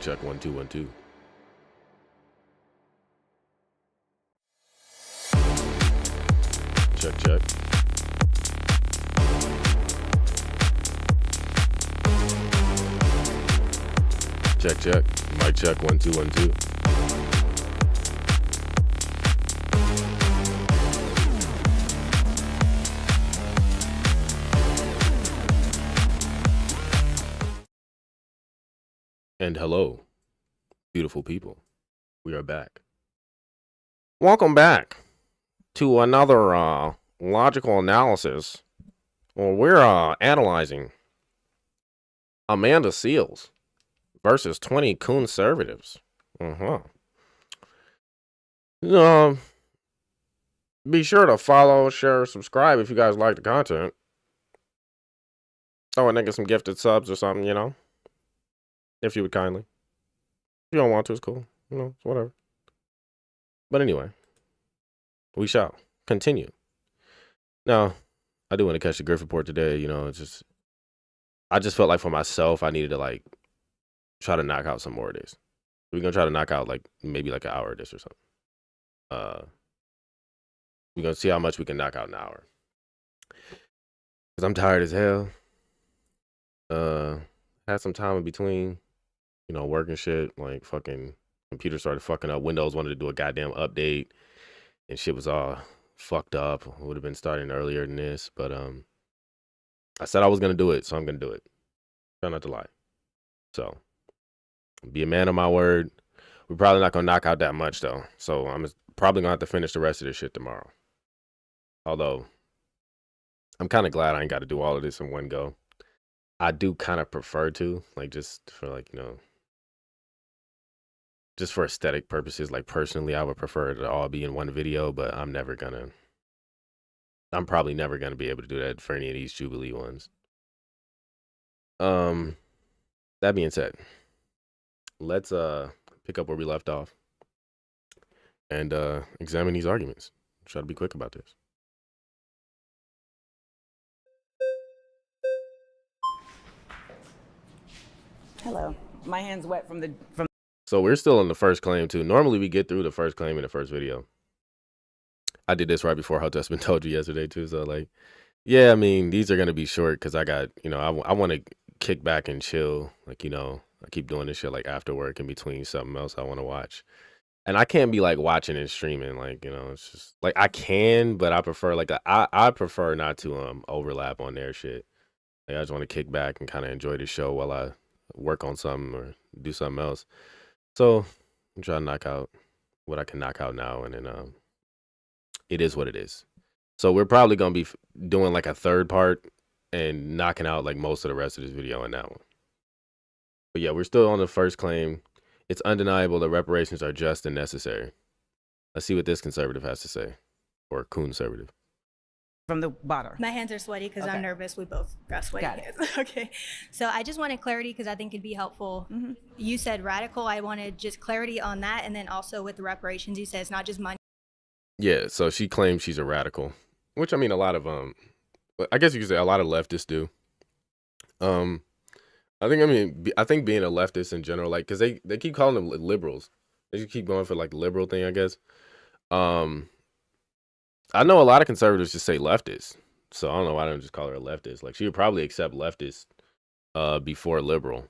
check 1 2 1 2. Check check. Check check. Mic check 1 2 1 2. And hello, beautiful people. We are back. Welcome back to another logical analysis. Well, we're analyzing Amanda Seales versus 20 Coonservatives. Be sure to follow, share, subscribe if you guys like the content. Throw a nigga some gifted subs or something, you know. If you would kindly. If you don't want to, it's cool. You know, it's whatever. But anyway, we shall continue. Now, I do want to catch the Griff report today. You know, I just felt like for myself, I needed to like try to knock out some more of this. We're gonna try to knock out like maybe like an hour of this or something. We're gonna see how much we can knock out in an hour. Cause I'm tired as hell. Had some time in between, you know, work and shit. Like fucking computer started fucking up. Windows wanted to do a goddamn update, and shit was all fucked up. Would have been starting earlier than this, but I said I was gonna do it, so I'm gonna do it. Try not to lie. So be a man of my word. We're probably not gonna knock out that much though, so I'm probably gonna have to finish the rest of this shit tomorrow. Although I'm kind of glad I ain't got to do all of this in one go. I do kind of prefer to, like, just for like, you know, just for aesthetic purposes. Like personally, I would prefer it to all be in one video, but I'm probably never gonna be able to do that for any of these Jubilee ones. That being said, let's pick up where we left off and examine these arguments. Try to be quick about this. Hello. My hand's wet from. So we're still on the first claim too. Normally we get through the first claim in the first video. I did this right before How Testament told you yesterday too. So like, yeah, I mean, these are going to be short because I got, you know, I want to kick back and chill. Like, you know, I keep doing this shit like after work in between something else I want to watch. And I can't be like watching and streaming. Like, you know, it's just like I can, but I prefer like I prefer not to overlap on their shit. Like I just want to kick back and kind of enjoy the show while I work on something or do something else. So I'm trying to knock out what I can knock out now, and then it is what it is. So we're probably gonna be doing like a third part and knocking out like most of the rest of this video in that one. But yeah, we're still on the first claim. It's undeniable that reparations are just and necessary. Let's see what this conservative has to say, or Coonservative. From the bottom. My hands are sweaty because I'm nervous. We both got sweaty Got hands. Okay. So I just wanted clarity because I think it'd be helpful. Mm-hmm. You said radical. I wanted just clarity on that. And then also with the reparations, you said it's not just money. Yeah, so she claims she's a radical, which I mean a lot of I guess you could say a lot of leftists do. I think being a leftist in general, like, because they keep calling them liberals. They just keep going for like the liberal thing, I guess. I know a lot of conservatives just say leftist, so I don't know why I don't just call her a leftist. Like she would probably accept leftist before liberal,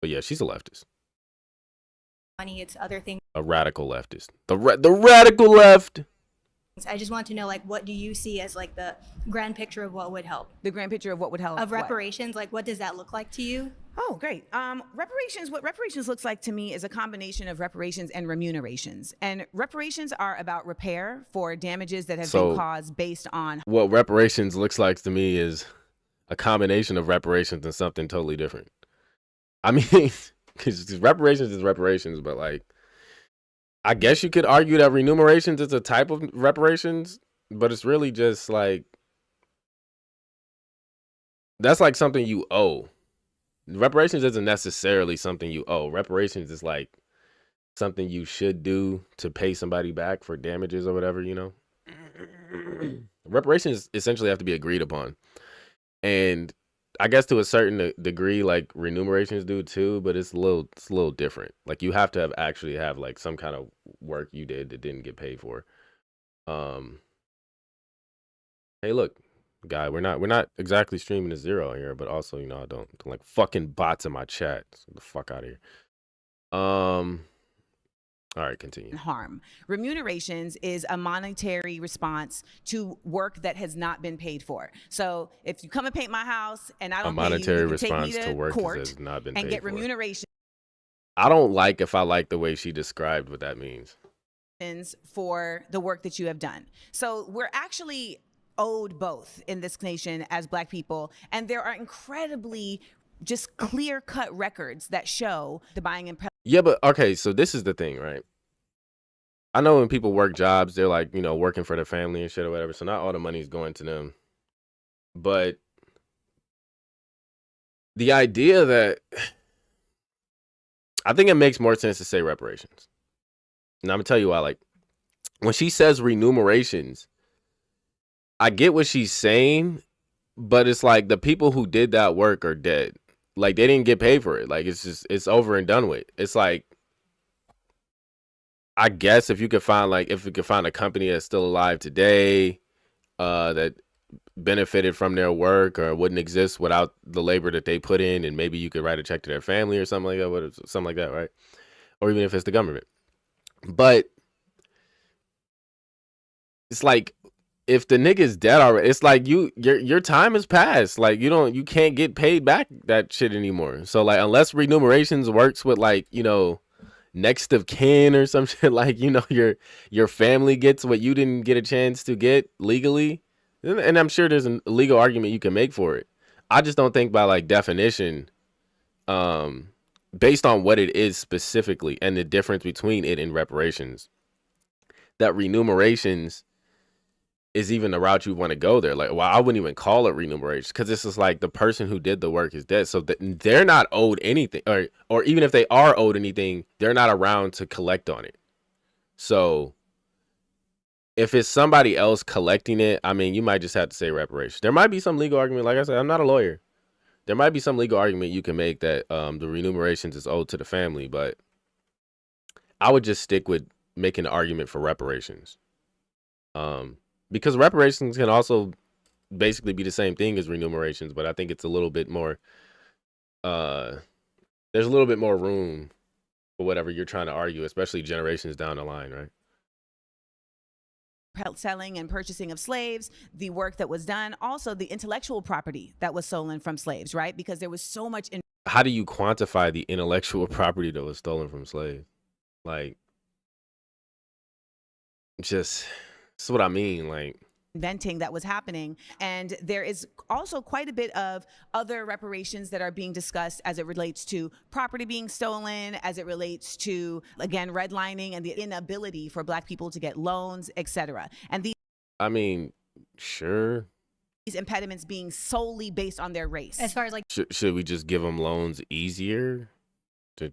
but yeah, she's a leftist. Money, it's other things. A radical leftist. The radical left. I just want to know, like, what do you see as like the grand picture of what would help? The grand picture of what would help. Of what? reparations, like what does that look like to you? Oh, great. Reparations, what reparations looks like to me is a combination of reparations and remunerations. And reparations are about repair for damages that have been caused based on. What reparations looks like to me is a combination of reparations and something totally different. I mean, because reparations is reparations, but like, I guess you could argue that remunerations is a type of reparations, but it's really just like, that's like something you owe. Reparations isn't necessarily something you owe. Reparations is like something you should do to pay somebody back for damages or whatever, you know? Reparations essentially have to be agreed upon. And I guess to a certain degree, like remunerations do too, but it's a little different. Like you have to actually have like some kind of work you did that didn't get paid for. Um, hey, look, guy, we're not exactly streaming to zero here, but also I don't like fucking bots in my chat. So get the fuck out of here. All right, continue. Harm. Remunerations is a monetary response to work that has not been paid for. So if you come and paint my house and I don't pay you can take me to court has not been and paid get for. remuneration. I don't like if I like the way she described what that means. For the work that you have done. So we're actually owed both in this nation as Black people, and there are incredibly just clear-cut records that show the buying and yeah, but okay, so this is the thing, right? I know when people work jobs, they're like, working for their family and shit or whatever, so not all the money's going to them. But the idea that I think it makes more sense to say reparations. And I'm gonna tell you why. Like when she says remunerations, I get what she's saying, but it's like the people who did that work are dead. Like they didn't get paid for it. Like it's over and done with. It's like, I guess if you could find a company that's still alive today, that benefited from their work or wouldn't exist without the labor that they put in, and maybe you could write a check to their family or something like that, right? Or even if it's the government. But it's like if the nigga's dead already, it's like your time has passed. Like you can't get paid back that shit anymore. So like unless remunerations works with like, next of kin or some shit, like your family gets what you didn't get a chance to get legally, and I'm sure there's a legal argument you can make for it. I just don't think by like definition, based on what it is specifically and the difference between it and reparations, that remunerations is even the route you want to go there. Like, well, I wouldn't even call it remuneration because this is like the person who did the work is dead, so they're not owed anything, or even if they are owed anything, they're not around to collect on it. So if it's somebody else collecting it, I mean, you might just have to say reparations. There might be some legal argument. Like I said, I'm not a lawyer. There might be some legal argument you can make that the remunerations is owed to the family, but I would just stick with making an argument for reparations. Because reparations can also basically be the same thing as remunerations, but I think it's a little bit more, there's a little bit more room for whatever you're trying to argue, especially generations down the line, right? Selling and purchasing of slaves, the work that was done, also the intellectual property that was stolen from slaves, right? Because there was so much. How do you quantify the intellectual property that was stolen from slaves? Like, just, that's what I mean. Like, inventing that was happening. And there is also quite a bit of other reparations that are being discussed as it relates to property being stolen, as it relates to, again, redlining and the inability for Black people to get loans, etc. And I mean, sure. These impediments being solely based on their race. As far as like, should we just give them loans easier to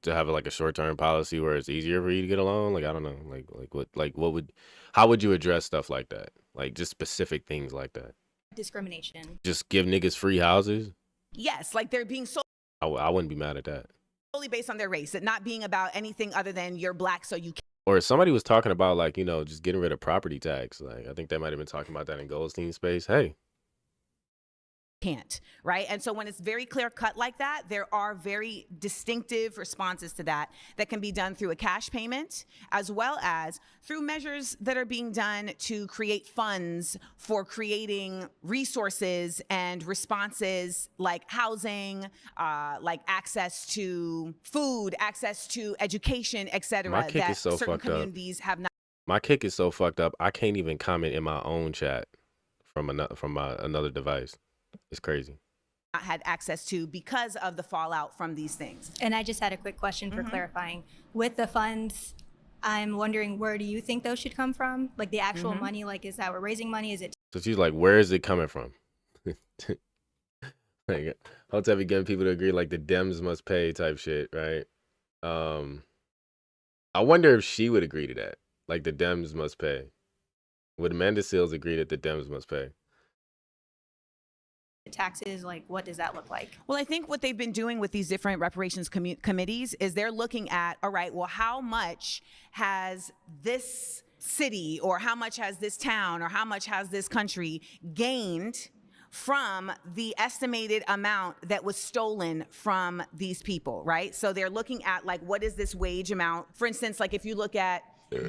have like a short-term policy where it's easier for you to get a loan? Like, I don't know, how would you address stuff like that? Like just specific things like that. discrimination. Just give niggas free houses? Yes, like they're being I wouldn't be mad at that. solely based on their race, it not being about anything other than you're Black, so you Or somebody was talking about like, just getting rid of property tax. Like, I think they might have been talking about that in Goldstein's space. Hey. can't, right? And so when it's very clear cut like that, there are very distinctive responses to that can be done through a cash payment, as well as through measures that are being done to create funds for creating resources and responses like housing, like access to food, access to education, etc. My kick that is so certain fucked up. communities have not. My kick is so fucked up. I can't even comment in my own chat from another device. It's crazy. Not had access to because of the fallout from these things. And I just had a quick question for clarifying. With the funds, I'm wondering, where do you think those should come from? Like the actual money, like is that we're raising money? Is it? So she's like, where is it coming from? Like, Hotep be getting people to agree like the Dems must pay type shit, right? I wonder if she would agree to that. Like the Dems must pay. Would Amanda Seals agree that the Dems must pay? taxes? Like, what does that look like? Well, I think what they've been doing with these different reparations committees is they're looking at, all right, well, how much has this city or how much has this town or how much has this country gained from the estimated amount that was stolen from these people, right? So they're looking at, like, what is this wage amount? For instance, like if you look at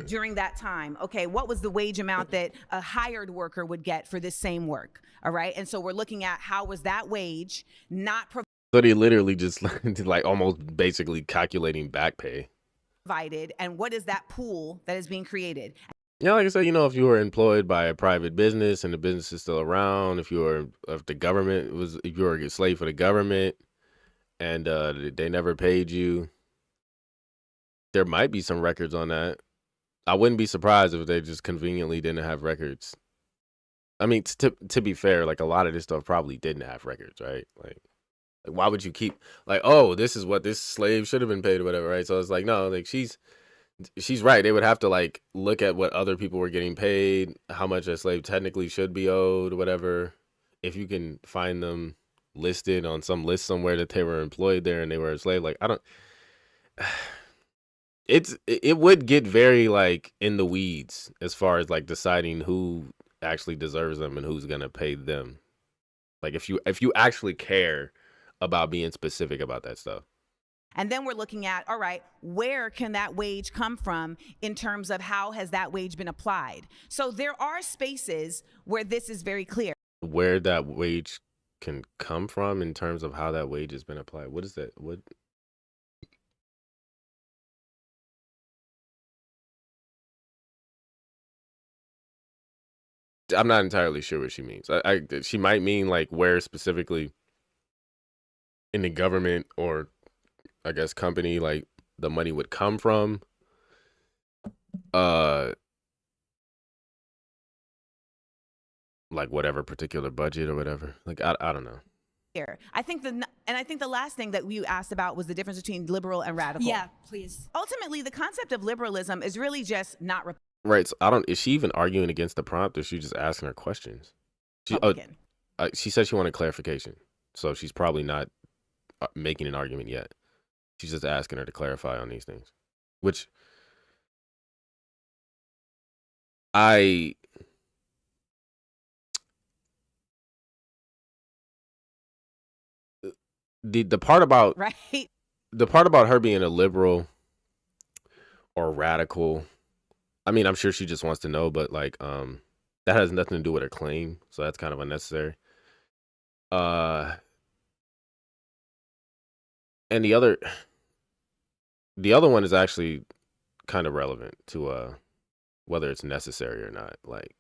during that time, okay, what was the wage amount that a hired worker would get for this same work? All right. And so we're looking at how was that wage not So they literally just like almost basically calculating back pay. provided, and what is that pool that is being created? Yeah, like I said, if you were employed by a private business and the business is still around, if the government if you were a slave for the government and they never paid you, there might be some records on that. I wouldn't be surprised if they just conveniently didn't have records. I mean, to be fair, like a lot of this stuff probably didn't have records, right? Like why would you keep like, oh, this is what this slave should have been paid or whatever, right? So it's like, no, like she's right. They would have to like look at what other people were getting paid, how much a slave technically should be owed, whatever. If you can find them listed on some list somewhere that they were employed there and they were a slave, like I don't. It would get very like in the weeds as far as like deciding who actually deserves them and who's gonna pay them. Like if you actually care about being specific about that stuff. And then we're looking at, all right, where can that wage come from in terms of how has that wage been applied? So there are spaces where this is very clear. Where that wage can come from in terms of how that wage has been applied. What is that? What? I'm not entirely sure what she means. She might mean like where specifically in the government or I guess company like the money would come from. Like whatever particular budget or whatever. Like I don't know. Here, I think the last thing that you asked about was the difference between liberal and radical. Yeah, please. Ultimately, the concept of liberalism is really just not Right. So is she even arguing against the prompt or is she just asking her questions? Republican. She said she wanted clarification. So she's probably not making an argument yet. She's just asking her to clarify on these things. Which the part about right. the part about her being a liberal or radical, I mean, I'm sure she just wants to know, but like that has nothing to do with her claim, so that's kind of unnecessary. And the other one is actually kind of relevant to whether it's necessary or not, like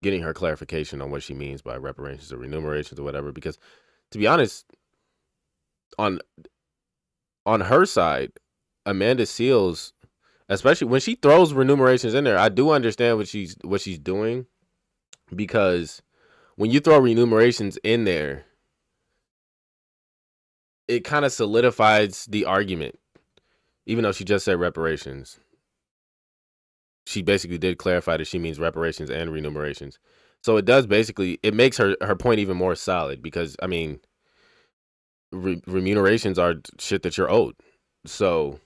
getting her clarification on what she means by reparations or remunerations or whatever, because to be honest, on her side, Amanda Seals, especially when she throws remunerations in there, I do understand what she's doing, because when you throw remunerations in there, it kind of solidifies the argument. Even though she just said reparations, she basically did clarify that she means reparations and remunerations. So it does basically, it makes her point even more solid, because I mean, remunerations are shit that you're owed. So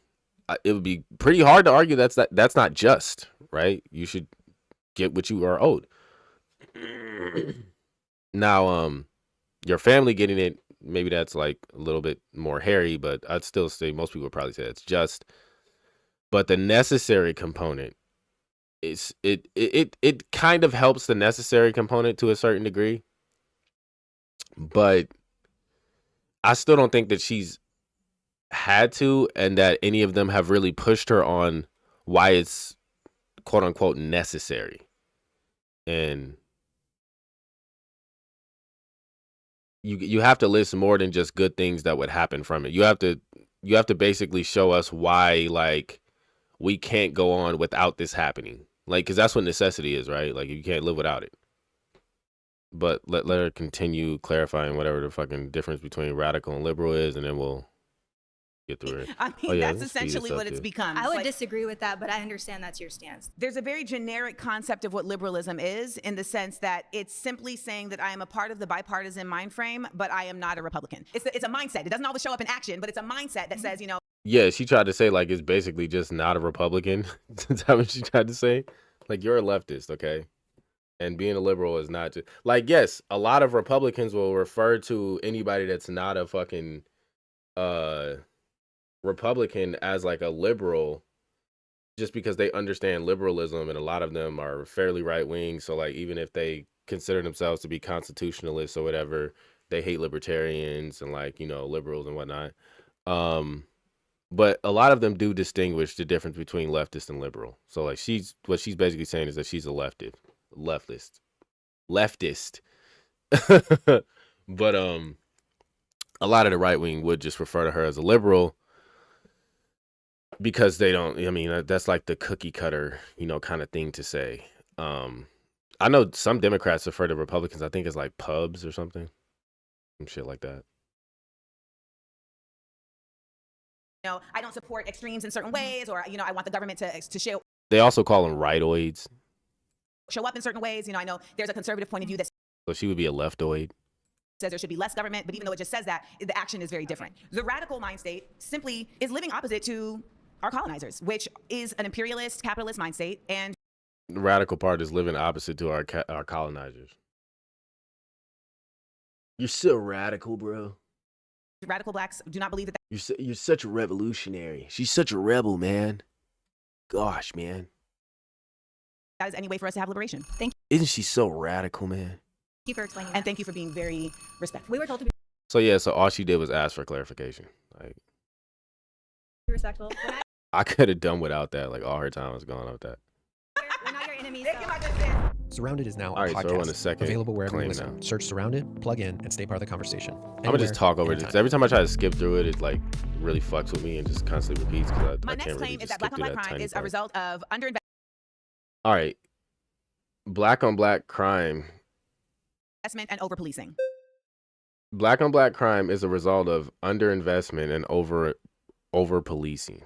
it would be pretty hard to argue that's not just, right? You should get what you are owed. Now, your family getting it, maybe that's like a little bit more hairy, but I'd still say most people would probably say it's just. But the necessary component is it kind of helps the necessary component to a certain degree, but I still don't think that she's had to, and that any of them have really pushed her on why it's quote unquote necessary. And you have to list more than just good things that would happen from it. You have to basically show us why, like, we can't go on without this happening. Like, because that's what necessity is, right? Like, you can't live without it. But let her continue clarifying whatever the fucking difference between radical and liberal is, and then we'll get through it. I mean, Oh yeah, that's let's speed this essentially up, what it's too. become. I It's would like, disagree with that, but I understand that's your stance. there's a very generic concept of what liberalism is, in the sense that it's simply saying that I am a part of the bipartisan mind frame, but I am not a Republican. It's a mindset. It doesn't always show up in action, but it's a mindset that says, Yeah, she tried to say like it's basically just not a Republican. Is that what she tried to say? Like, you're a leftist, okay? And being a liberal is not just like, yes, a lot of Republicans will refer to anybody that's not a fucking Republican as like a liberal, just because they understand liberalism, and a lot of them are fairly right wing. So like, even if they consider themselves to be constitutionalists or whatever, they hate libertarians and like, liberals and whatnot. But a lot of them do distinguish the difference between leftist and liberal. So like, what she's basically saying is that she's a leftist. But a lot of the right wing would just refer to her as a liberal, because they don't, I mean, that's like the cookie cutter, kind of thing to say. I know some Democrats refer to Republicans, I think, as like pubs or something, some shit like that. I don't support extremes in certain ways, or, I want the government to show They also call them rightoids. up in certain ways. I know there's a conservative point of view that So she would be a leftoid. says there should be less government, but even though it just says that, the action is very different. The radical mind state simply is living opposite to our colonizers, which is an imperialist, capitalist mind state, and The radical part is living opposite to our colonizers. You're so radical, bro. radical blacks do not believe that You're such a revolutionary. She's such a rebel, man. Gosh, man. that is any way for us to have liberation. Isn't she so radical, man? Thank you for explaining And that. thank you for being very respectful. We were told to be So yeah, so all she did was ask for clarification. Like, respectful. I could have done without that. Like, all her time was gone with that. We're not your enemies. Thank you, So. my good sis. Surrounded is now All a right, so podcast, we're on the second available wherever you claim listen. now. Search Surrounded, plug in, and stay part of the conversation. I'm gonna just talk over it, because every time I try to skip through it, it like really fucks with me and just constantly repeats, because My I next can't really claim is just that skip black on through black that crime tiny is a part. result of underinvestment All right, black on black crime. and over policing. Black on black crime is a result of underinvestment and over policing.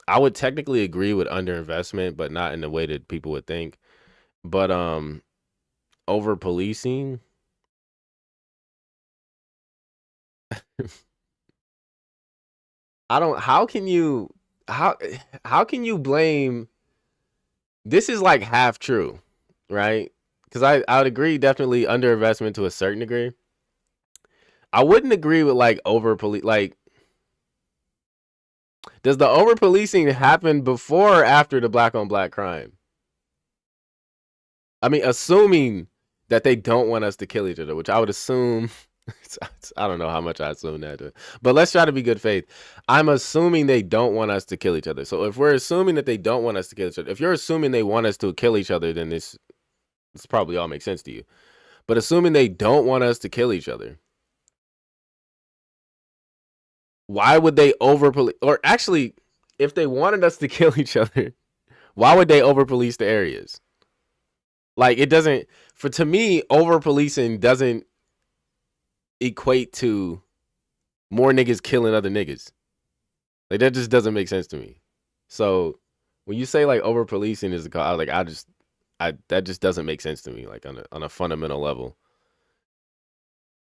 I would technically agree with underinvestment, but not in the way that people would think. But over policing, I don't. How can you blame? This is like half true, right? Because I would agree definitely underinvestment to a certain degree. I wouldn't agree with like over police. Like, does the over policing happen before or after the black on black crime? I mean, assuming that they don't want us to kill each other, which I would assume. I don't know how much I assume that, but let's try to be good faith. I'm assuming they don't want us to kill each other. So if we're assuming that they don't want us to kill each other, if you're assuming they want us to kill each other, then this probably all makes sense to you. But assuming they don't want us to kill each other, why would they over police? Or actually, if they wanted us to kill each other, why would they over police the areas? Like, it doesn't, to me, over policing doesn't equate to more niggas killing other niggas. Like, that just doesn't make sense to me. So when you say like over policing is the cause, like, that just doesn't make sense to me, like on a fundamental level.